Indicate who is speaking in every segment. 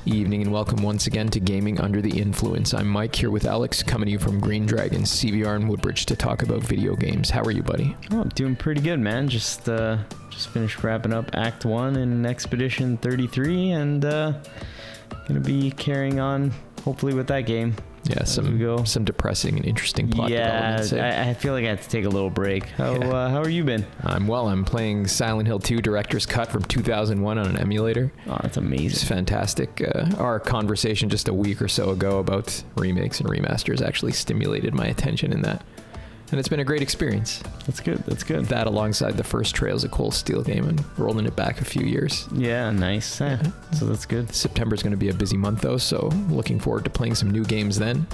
Speaker 1: Evening and welcome once again to Gaming Under the Influence. I'm Mike here with Alex, coming to you from GreenDragonCVR in Woodbridge to talk about video games. How are you, buddy?
Speaker 2: Oh, I'm doing pretty good, man. Just finished wrapping up Act 1 in Expedition 33 and gonna be carrying on hopefully with that game.
Speaker 1: Yeah, some depressing and interesting plot developments.
Speaker 2: Yeah, I feel like I had to take a little break. How are you been?
Speaker 1: I'm well. I'm playing Silent Hill 2 Director's Cut from 2001 on an emulator.
Speaker 2: Oh, that's amazing.
Speaker 1: It's fantastic. Our conversation just a week or so ago about remakes and remasters actually stimulated my attention in that. And it's been a great experience.
Speaker 2: That's good.
Speaker 1: That alongside the first Trails of Cold Steel game and rolling it back a few years.
Speaker 2: Yeah, nice. Yeah. So that's good.
Speaker 1: September's going to be a busy month though, so looking forward to playing some new games then.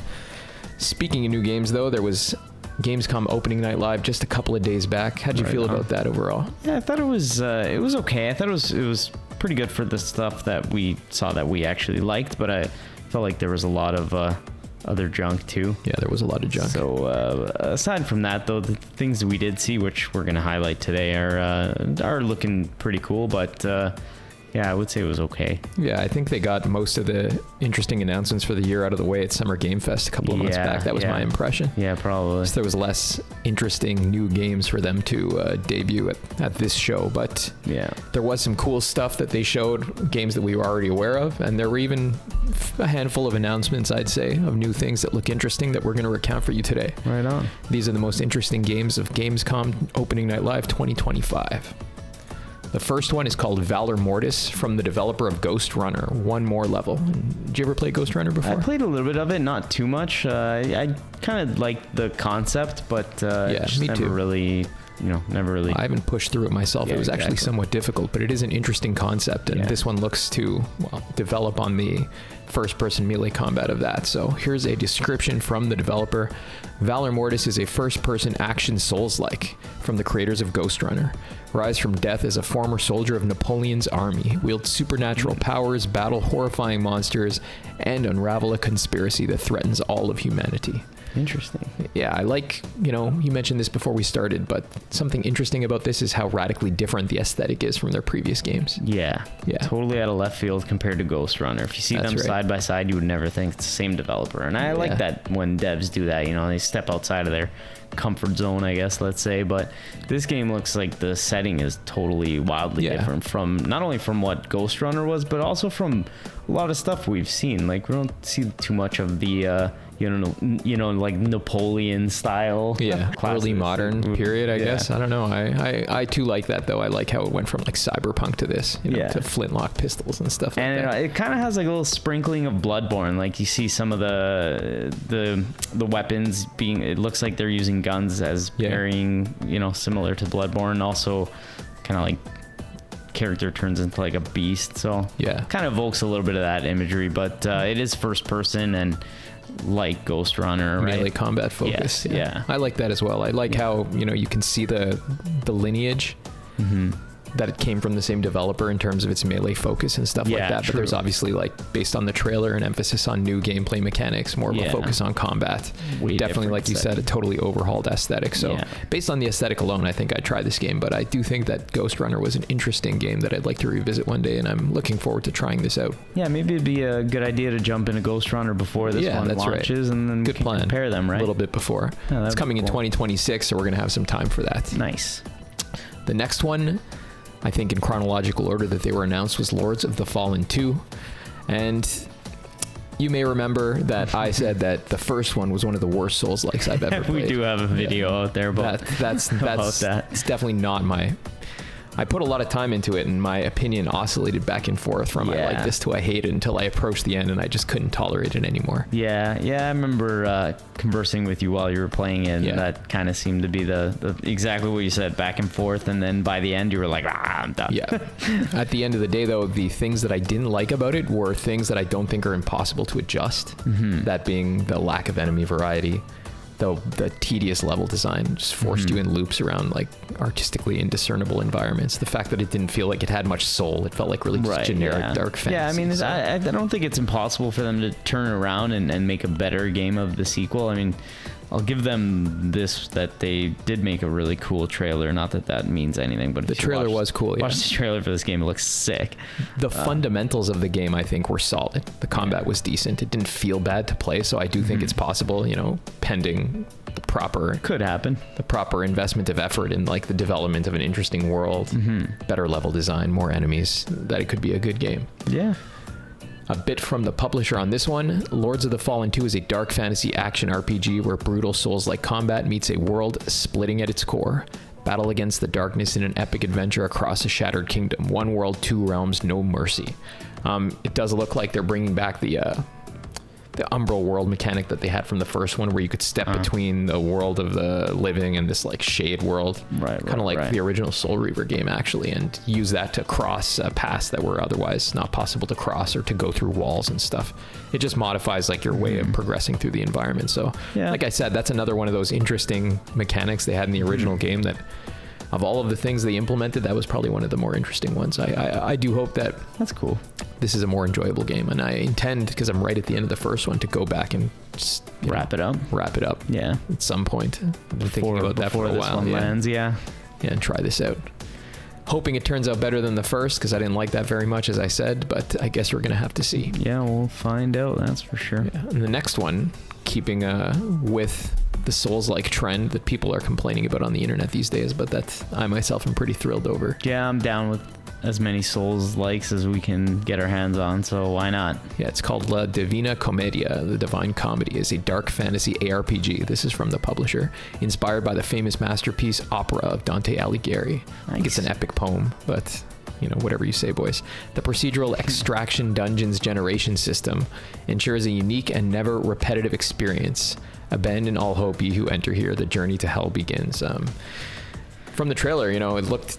Speaker 1: Speaking of new games though, there was Gamescom opening night live just a couple of days back. How'd you feel about that overall?
Speaker 2: Yeah, I thought it was okay. I thought it was pretty good for the stuff that we saw that we actually liked, but I felt like there was a lot of other junk too.
Speaker 1: Yeah, there was a lot of junk.
Speaker 2: So aside from that though, the things that we did see, which we're going to highlight today, are looking pretty cool, but yeah, I would say it was okay.
Speaker 1: Yeah, I think they got most of the interesting announcements for the year out of the way at Summer Game Fest a couple of months back. That was my impression.
Speaker 2: Yeah, probably.
Speaker 1: So there was less interesting new games for them to debut at this show, but
Speaker 2: yeah,
Speaker 1: there was some cool stuff that they showed, games that we were already aware of, and there were even a handful of announcements, I'd say, of new things that look interesting that we're going to recount for you today.
Speaker 2: Right on.
Speaker 1: These are the most interesting games of Gamescom Opening Night Live 2025. The first one is called Valor Mortis from the developer of Ghost Runner, One More Level. Did you ever play Ghost Runner before?
Speaker 2: I played a little bit of it, not too much. I kind of liked the concept, but just
Speaker 1: me
Speaker 2: never
Speaker 1: too.
Speaker 2: really, never really.
Speaker 1: I haven't pushed through it myself.
Speaker 2: Yeah,
Speaker 1: it was actually somewhat difficult, but it is an interesting concept, and this one looks to develop on the first-person melee combat of that. So here's a description from the developer. Valor Mortis is a first-person action Souls-like from the creators of Ghost Runner. Rise from death as a former soldier of Napoleon's army, wield supernatural powers, battle horrifying monsters, and unravel a conspiracy that threatens all of humanity.
Speaker 2: Interesting.
Speaker 1: Yeah, I like, you mentioned this before we started, but something interesting about this is how radically different the aesthetic is from their previous games.
Speaker 2: Yeah. Totally out of left field compared to Ghost Runner. If you see them side by side, you would never think it's the same developer. And I like that when devs do that, they step outside of their comfort zone, I guess, let's say. But this game looks like the setting is totally wildly different from not only from what Ghost Runner was, but also from a lot of stuff we've seen. Like, we don't see too much of the like Napoleon style.
Speaker 1: Yeah, early modern period, I guess. I don't know. I too like that though. I like how it went from like cyberpunk to this, to flintlock pistols and stuff like that.
Speaker 2: And it kind of has like a little sprinkling of Bloodborne. Like you see some of the weapons being, it looks like they're using guns as parrying, similar to Bloodborne. Also kind of like character turns into like a beast. So kind of evokes a little bit of that imagery, but it is first person and like Ghost Runner, right?
Speaker 1: Melee combat focus.
Speaker 2: Yeah.
Speaker 1: I like that as well. I like how, you can see the lineage that it came from the same developer in terms of its melee focus and stuff like that. But there's obviously, like, based on the trailer, an emphasis on new gameplay mechanics, more of a focus on combat. Definitely, like you said, a totally overhauled aesthetic. So based on the aesthetic alone, I think I'd try this game. But I do think that Ghost Runner was an interesting game that I'd like to revisit one day, and I'm looking forward to trying this out.
Speaker 2: Yeah, maybe it'd be a good idea to jump into Ghost Runner before this one launches, and then we can compare them, right?
Speaker 1: A little bit before. It's coming in 2026, so we're going to have some time for that.
Speaker 2: Nice.
Speaker 1: The next one, I think in chronological order that they were announced, was Lords of the Fallen 2. And you may remember that I said that the first one was one of the worst Souls-likes I've ever played.
Speaker 2: We do have a video out there about
Speaker 1: that's that. It's definitely not my... I put a lot of time into it, and my opinion oscillated back and forth from I like this to I hate it until I approached the end, and I just couldn't tolerate it anymore.
Speaker 2: Yeah, I remember conversing with you while you were playing it, and that kind of seemed to be the exactly what you said, back and forth, and then by the end you were like, I'm done. Yeah.
Speaker 1: At the end of the day, though, the things that I didn't like about it were things that I don't think are impossible to adjust, that being the lack of enemy variety. The tedious level design just forced you in loops around like artistically indiscernible environments. The fact that it didn't feel like it had much soul, it felt like really just generic dark fantasy.
Speaker 2: Yeah, I mean, I don't think it's impossible for them to turn around and make a better game of the sequel. I mean, I'll give them this, that they did make a really cool trailer. Not that that means anything, but
Speaker 1: the trailer was cool.
Speaker 2: Watch the trailer for this game. It looks sick.
Speaker 1: The fundamentals of the game, I think, were solid. The combat was decent. It didn't feel bad to play, so I do think it's possible, you know, pending the proper...
Speaker 2: Could happen.
Speaker 1: The proper investment of effort in, like, the development of an interesting world, better level design, more enemies, that it could be a good game.
Speaker 2: Yeah.
Speaker 1: A bit from the publisher on this one. Lords of the Fallen 2 is a dark fantasy action RPG where brutal Souls-like combat meets a world splitting at its core. Battle against the darkness in an epic adventure across a shattered kingdom. One world, two realms, no mercy. It does look like they're bringing back the Umbral world mechanic that they had from the first one, where you could step between the world of the living and this like shade world, kind of like the original Soul Reaver game actually, and use that to cross paths that were otherwise not possible to cross, or to go through walls and stuff. It just modifies like your way of progressing through the environment. So like I said, that's another one of those interesting mechanics they had in the original game that, of all of the things they implemented, that was probably one of the more interesting ones. I do hope that
Speaker 2: that's cool.
Speaker 1: This is a more enjoyable game, and I intend, because I'm right at the end of the first one, to go back and just
Speaker 2: wrap it up.
Speaker 1: Yeah, at some point. I've been thinking about that for a while.
Speaker 2: One lands, yeah,
Speaker 1: and try this out. Hoping it turns out better than the first, because I didn't like that very much, as I said. But I guess we're gonna have to see.
Speaker 2: Yeah, we'll find out. That's for sure.
Speaker 1: Yeah. And the next one, keeping with the Souls-like trend that people are complaining about on the internet these days, but that I myself am pretty thrilled over.
Speaker 2: Yeah, I'm down with as many Souls-likes as we can get our hands on, so why not?
Speaker 1: Yeah, it's called La Divina Commedia. The Divine Comedy is a dark fantasy ARPG. This is from the publisher, inspired by the famous masterpiece opera of Dante Alighieri. Nice. I think it's an epic poem, but you know, whatever you say, boys. The procedural extraction dungeons generation system ensures a unique and never repetitive experience. Abandon all hope, ye who enter here. The journey to hell begins. From the trailer, you know, it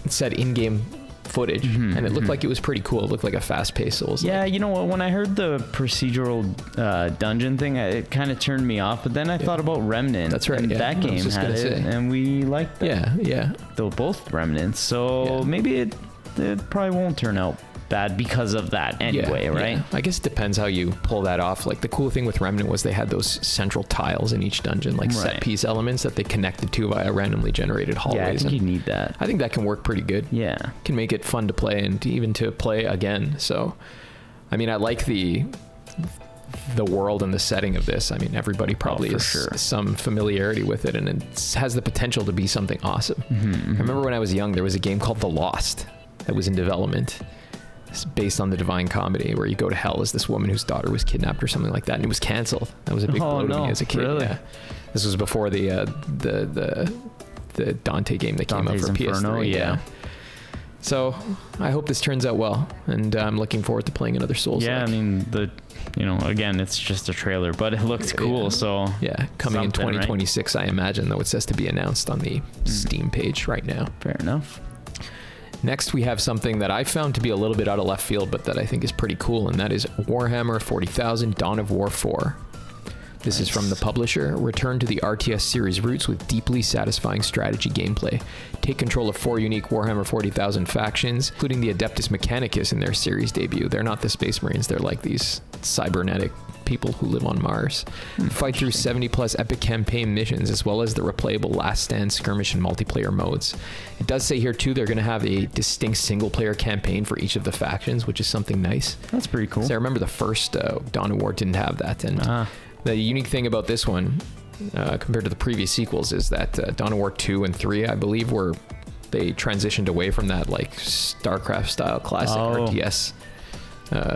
Speaker 1: said in-game footage, and it looked like it was pretty cool. It looked like a fast-paced Souls.
Speaker 2: Yeah, you know what? When I heard the procedural dungeon thing, it kind of turned me off. But then I thought about Remnant.
Speaker 1: That's right.
Speaker 2: And that game had it, and we liked that.
Speaker 1: Yeah.
Speaker 2: Though both Remnants, so maybe it probably won't turn out bad because of that anyway, right?
Speaker 1: Yeah. I guess it depends how you pull that off. Like the cool thing with Remnant was they had those central tiles in each dungeon, like set piece elements that they connected to via randomly generated hallways.
Speaker 2: Yeah, I think you need that.
Speaker 1: I think that can work pretty good.
Speaker 2: Yeah.
Speaker 1: Can make it fun to play and even to play again. So, I mean, I like the world and the setting of this. I mean, everybody probably has some familiarity with it, and it has the potential to be something awesome. I remember when I was young, there was a game called The Lost that was in development. It's based on the Divine Comedy, where you go to hell as this woman whose daughter was kidnapped or something like that, and it was canceled. That was a big blow to me as a kid.
Speaker 2: Really?
Speaker 1: Yeah. This was before the Dante game that came out for
Speaker 2: Inferno,
Speaker 1: PS3. Yeah. So I hope this turns out well, and I'm looking forward to playing another Souls.
Speaker 2: Yeah, I mean, again, it's just a trailer, but it looks cool. So
Speaker 1: yeah, coming in 2026, right? I imagine, though it says to be announced on the Steam page right now.
Speaker 2: Fair enough.
Speaker 1: Next, we have something that I found to be a little bit out of left field, but that I think is pretty cool, and that is Warhammer 40,000 Dawn of War 4. This is from the publisher. Return to the RTS series roots with deeply satisfying strategy gameplay. Take control of 4 unique Warhammer 40,000 factions, including the Adeptus Mechanicus in their series debut. They're not the Space Marines, they're like these cybernetic people who live on Mars. Fight through 70 plus epic campaign missions, as well as the replayable Last Stand skirmish and multiplayer modes. It does say here too, they're going to have a distinct single player campaign for each of the factions, which is something nice.
Speaker 2: That's pretty cool.
Speaker 1: So I remember the first Dawn of War didn't have that, and the unique thing about this one, compared to the previous sequels, is that Dawn of War 2 and 3, I believe, they transitioned away from that like StarCraft style classic RTS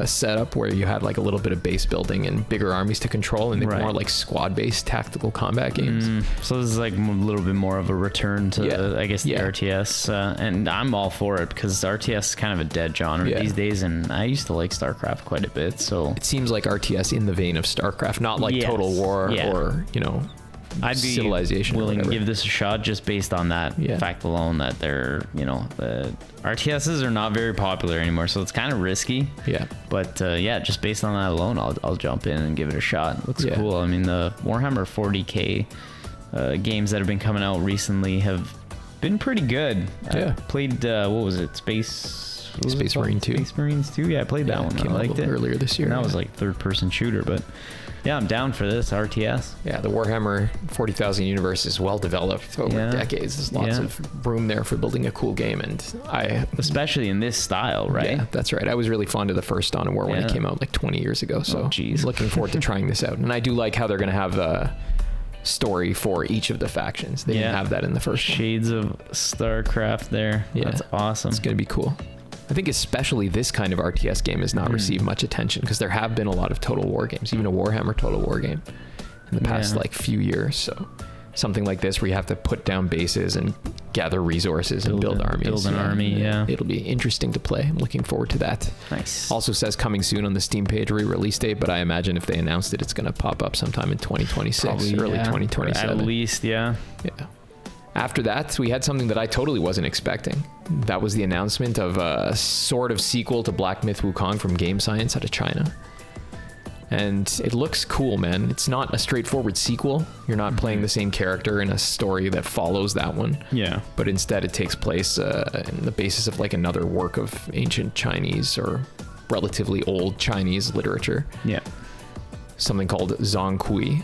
Speaker 1: setup, where you had like a little bit of base building and bigger armies to control, and more like squad-based tactical combat games.
Speaker 2: So this is like a little bit more of a return to, I guess, the RTS, and I'm all for it, because RTS is kind of a dead genre these days, and I used to like StarCraft quite a bit. So it
Speaker 1: seems like RTS in the vein of StarCraft, not like Total War or
Speaker 2: I'd be
Speaker 1: Civilization
Speaker 2: willing to give this a shot just based on that fact alone, that they're, the RTSs are not very popular anymore, so it's kind of risky. Yeah. But just based on that alone, I'll jump in and give it a shot. It looks cool. I mean, the Warhammer 40K games that have been coming out recently have been pretty good. I played, what was it? Space Marine 2. Space Marines 2? Yeah, I played that one. I liked it.
Speaker 1: Earlier this year.
Speaker 2: And that was like third-person shooter, but Yeah, I'm down for this RTS.
Speaker 1: Yeah, the Warhammer 40,000 universe is well developed over decades. There's lots of room there for building a cool game, and
Speaker 2: especially in this style, right?
Speaker 1: Yeah, that's right. I was really fond of the first Dawn of War when it came out like 20 years ago. So looking forward to trying this out. And I do like how they're going to have a story for each of the factions. They didn't have that in the first
Speaker 2: Shades of StarCraft there. Yeah, that's awesome.
Speaker 1: It's going to be cool. I think especially this kind of RTS game has not received much attention because there have been a lot of Total War games, even a Warhammer Total War game in the past like few years. So something like this where you have to put down bases and gather resources and build armies.
Speaker 2: Build an army,
Speaker 1: It'll be interesting to play. I'm looking forward to that.
Speaker 2: Nice.
Speaker 1: Also says coming soon on the Steam page, re-release date, but I imagine if they announced it, it's going to pop up sometime in 2026, probably, early 2027.
Speaker 2: At least, yeah.
Speaker 1: After that, we had something that I totally wasn't expecting. That was the announcement of a sort of sequel to Black Myth Wukong from Game Science out of China. And it looks cool, man. It's not a straightforward sequel. You're not playing the same character in a story that follows that one.
Speaker 2: Yeah.
Speaker 1: But instead it takes place in the basis of like another work of ancient Chinese or relatively old Chinese literature.
Speaker 2: Yeah.
Speaker 1: Something called Zhongkui.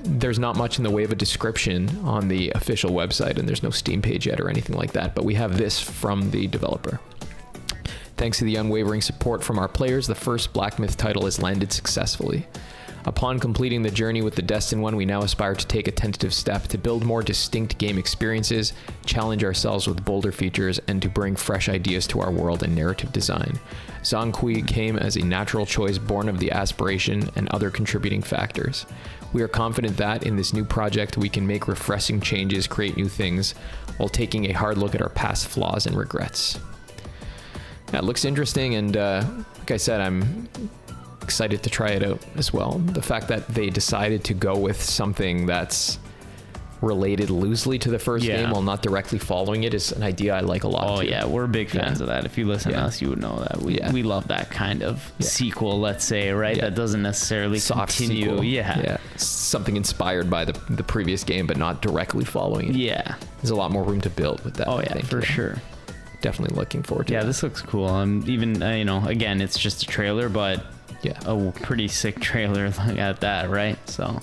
Speaker 1: There's not much in the way of a description on the official website, and there's no Steam page yet or anything like that, but we have this from the developer. Thanks to the unwavering support from our players, the first Black Myth title has landed successfully. Upon completing the journey with the Destined One, we now aspire to take a tentative step to build more distinct game experiences, challenge ourselves with bolder features, and to bring fresh ideas to our world and narrative design. Zhongkui came as a natural choice born of the aspiration and other contributing factors. We are confident that in this new project, we can make refreshing changes, create new things, while taking a hard look at our past flaws and regrets. Yeah, it looks interesting, and like I said, I'm excited to try it out as well. The fact that they decided to go with something that's related loosely to the first game while not directly following it is an idea I like a lot.
Speaker 2: Oh too. Yeah, we're big fans of that. If you listen to us, you would know that we love that kind of sequel, let's say, right? That doesn't necessarily
Speaker 1: soft
Speaker 2: continue.
Speaker 1: Sequel.
Speaker 2: Yeah,
Speaker 1: something inspired by the previous game, but not directly following it.
Speaker 2: Yeah,
Speaker 1: there's a lot more room to build with that.
Speaker 2: Oh yeah, for sure.
Speaker 1: Definitely looking forward to it.
Speaker 2: Yeah, this looks cool. Even again, it's just a trailer, but a pretty sick trailer at that, right? So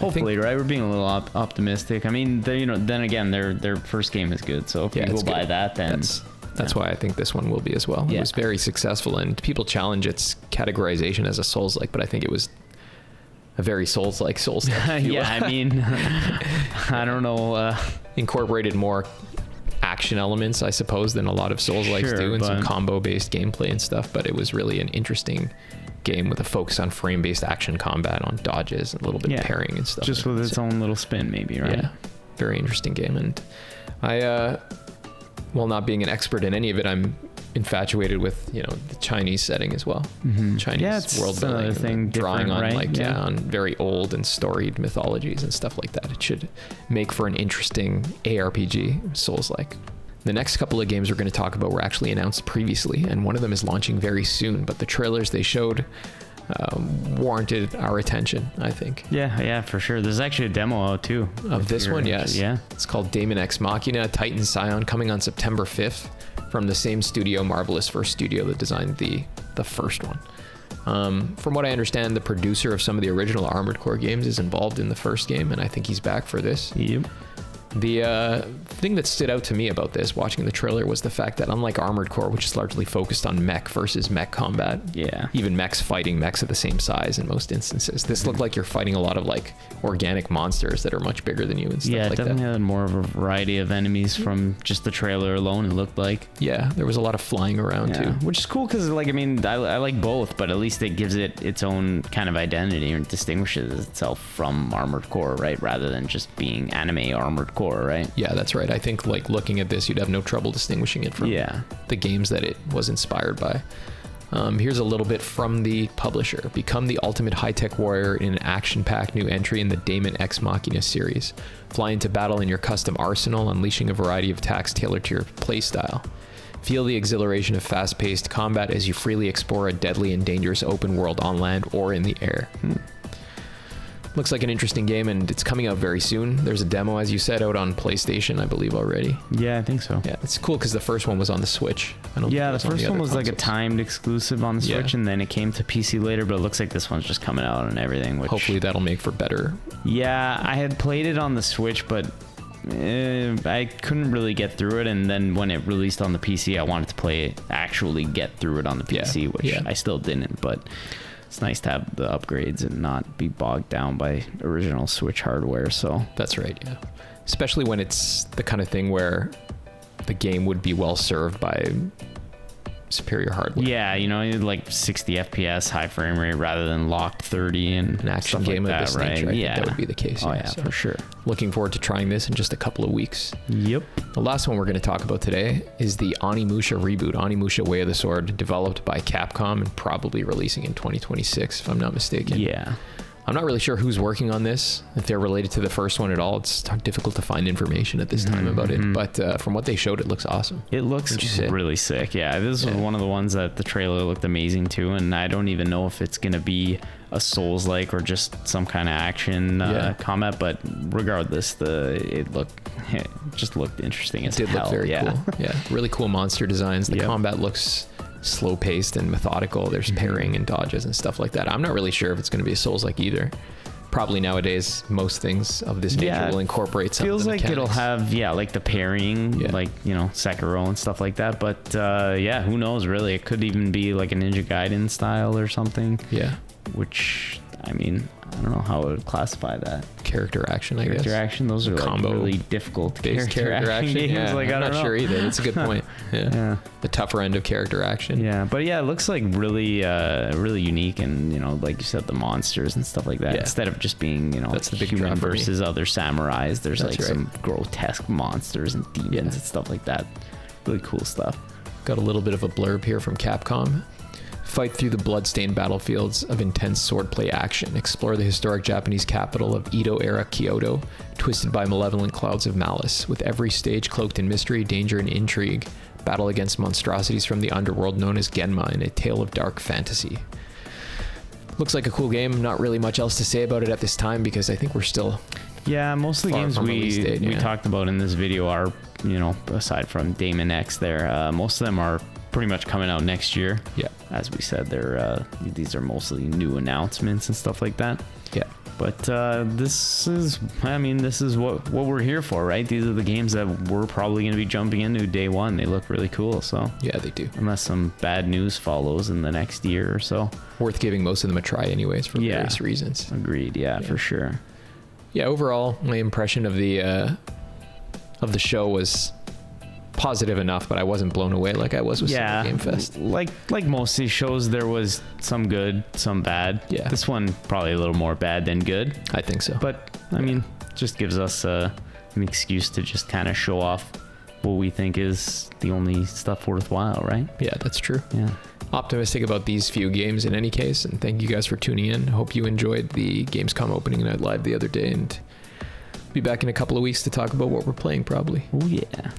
Speaker 2: hopefully, right? We're being a little optimistic. I mean, then again, their first game is good. So if people buy that, then
Speaker 1: that's why I think this one will be as well. It was very successful, and people challenge its categorization as a Souls-like, but I think it was a very Souls-like Souls-like.
Speaker 2: Yeah, I mean, I don't know.
Speaker 1: Incorporated more action elements, I suppose, than a lot of Souls-likes do, and some combo-based gameplay and stuff. But it was really an interesting game with a focus on frame-based action combat, on dodges and a little bit of parrying and stuff.
Speaker 2: Just with its own little spin, maybe, right? Yeah,
Speaker 1: very interesting game. And I, while not being an expert in any of it, I'm infatuated with the Chinese setting as well. Chinese world building, thing, drawing on on very old and storied mythologies and stuff like that. It should make for an interesting ARPG, Souls-like. The next couple of games we're going to talk about were actually announced previously, and one of them is launching very soon, but the trailers they showed warranted our attention, I think.
Speaker 2: Yeah, for sure. There's actually a demo out too
Speaker 1: of this one. Yes. Yeah, it's called Daemon X Machina Titan Scion, coming on September 5th from the same studio, Marvelous First Studio, that designed the first one. From what I understand, the producer of some of the original Armored Core games is involved in the first game, and I think he's back for this.
Speaker 2: Yep.
Speaker 1: The thing that stood out to me about this, watching the trailer, was the fact that unlike Armored Core, which is largely focused on mech versus mech combat, even mechs fighting mechs of the same size in most instances, this looked like you're fighting a lot of like organic monsters that are much bigger than you and stuff like that. Yeah,
Speaker 2: definitely had more of a variety of enemies from just the trailer alone, it looked like.
Speaker 1: Yeah, there was a lot of flying around too.
Speaker 2: Which is cool because, like, I mean, I like both, but at least it gives it its own kind of identity and distinguishes itself from Armored Core, right? Rather than just being anime Armored Core. Right?
Speaker 1: Yeah, that's right. I think like looking at this, you'd have no trouble distinguishing it from the games that it was inspired by. Here's a little bit from the publisher. Become the ultimate high-tech warrior in an action-packed new entry in the Daemon X Machina series. Fly into battle in your custom arsenal, unleashing a variety of attacks tailored to your playstyle. Feel the exhilaration of fast-paced combat as you freely explore a deadly and dangerous open world on land or in the air. Looks like an interesting game, and it's coming out very soon. There's a demo, as you said, out on PlayStation, I believe, already.
Speaker 2: Yeah, I think so.
Speaker 1: Yeah, it's cool because the first one was on the Switch.
Speaker 2: Yeah, the first one was like a timed exclusive on the Switch,
Speaker 1: Yeah.
Speaker 2: and then it came to PC later, but it looks like this one's just coming out and everything. Which,
Speaker 1: hopefully that'll make for better.
Speaker 2: Yeah, I had played it on the Switch, but I couldn't really get through it, and then when it released on the PC, I wanted to actually get through it on the PC, which I still didn't, but it's nice to have the upgrades and not be bogged down by original Switch hardware. So
Speaker 1: that's right, yeah. Especially when it's the kind of thing where the game would be well served by superior hardware.
Speaker 2: Yeah, you know, like 60 FPS, high frame rate rather than locked 30 and
Speaker 1: an action game
Speaker 2: like
Speaker 1: of this nature. I think that would be the case.
Speaker 2: Oh yeah,
Speaker 1: so
Speaker 2: for sure.
Speaker 1: Looking forward to trying this in just a couple of weeks.
Speaker 2: Yep.
Speaker 1: The last one we're going to talk about today is the Onimusha reboot, Onimusha Way of the Sword, developed by Capcom and probably releasing in 2026, if I'm not mistaken.
Speaker 2: Yeah.
Speaker 1: I'm not really sure who's working on this, if they're related to the first one at all. It's difficult to find information at this time about it, but from what they showed, it looks awesome.
Speaker 2: It looks really sick. Yeah, this was one of the ones that the trailer looked amazing too, and I don't even know if it's going to be a Souls-like or just some kind of action combat, but regardless, it just looked interesting as hell. It did look very cool.
Speaker 1: Yeah, really cool monster designs. The combat looks slow-paced and methodical. There's parrying and dodges and stuff like that. I'm not really sure if it's going to be a Souls-like either. Probably nowadays most things of this nature will incorporate some of the mechanics.
Speaker 2: It'll have like the parrying, like, you know, Sekiro and stuff like that, but who knows, really. It could even be like a Ninja Gaiden style or something, which, I mean, I don't know how I would classify that.
Speaker 1: Character action, I guess.
Speaker 2: Character action, those are like really difficult character action games.
Speaker 1: Yeah,
Speaker 2: like,
Speaker 1: I'm not sure either. That's a good point. Yeah. The tougher end of character action.
Speaker 2: Yeah, but it looks like really unique, and, you know, like you said, the monsters and stuff like that.
Speaker 1: Yeah.
Speaker 2: Instead of just being, you know,
Speaker 1: that's the big
Speaker 2: human versus other samurais, there's some grotesque monsters and demons and stuff like that. Really cool stuff.
Speaker 1: Got a little bit of a blurb here from Capcom. Fight through the blood-stained battlefields of intense swordplay action. Explore the historic Japanese capital of Edo-era Kyoto, twisted by malevolent clouds of malice. With every stage cloaked in mystery, danger, and intrigue. Battle against monstrosities from the underworld known as Genma in a tale of dark fantasy. Looks like a cool game. Not really much else to say about it at this time because I think we're still...
Speaker 2: Yeah, most of the games we talked about in this video are, you know, aside from Daemon X there, most of them are pretty much coming out next year. Yeah. As we said, these are mostly new announcements and stuff like that. Yeah. But this is what we're here for, right? These are the games that we're probably going to be jumping into day one. They look really cool, so. Yeah, they do. Unless some bad news follows in the next year or so. Worth giving most of them a try anyways for various reasons. Agreed, yeah, for sure. Yeah, overall, my impression of the show was positive enough, but I wasn't blown away like I was with Summer Game Fest. Like most of these shows, there was some good, some bad. Yeah. This one probably a little more bad than good. I think so. But I mean, just gives us an excuse to just kind of show off what we think is the only stuff worthwhile, right? Yeah, that's true. Yeah. Optimistic about these few games in any case, and thank you guys for tuning in. Hope you enjoyed the Gamescom opening night live the other day, and be back in a couple of weeks to talk about what we're playing probably. Oh yeah.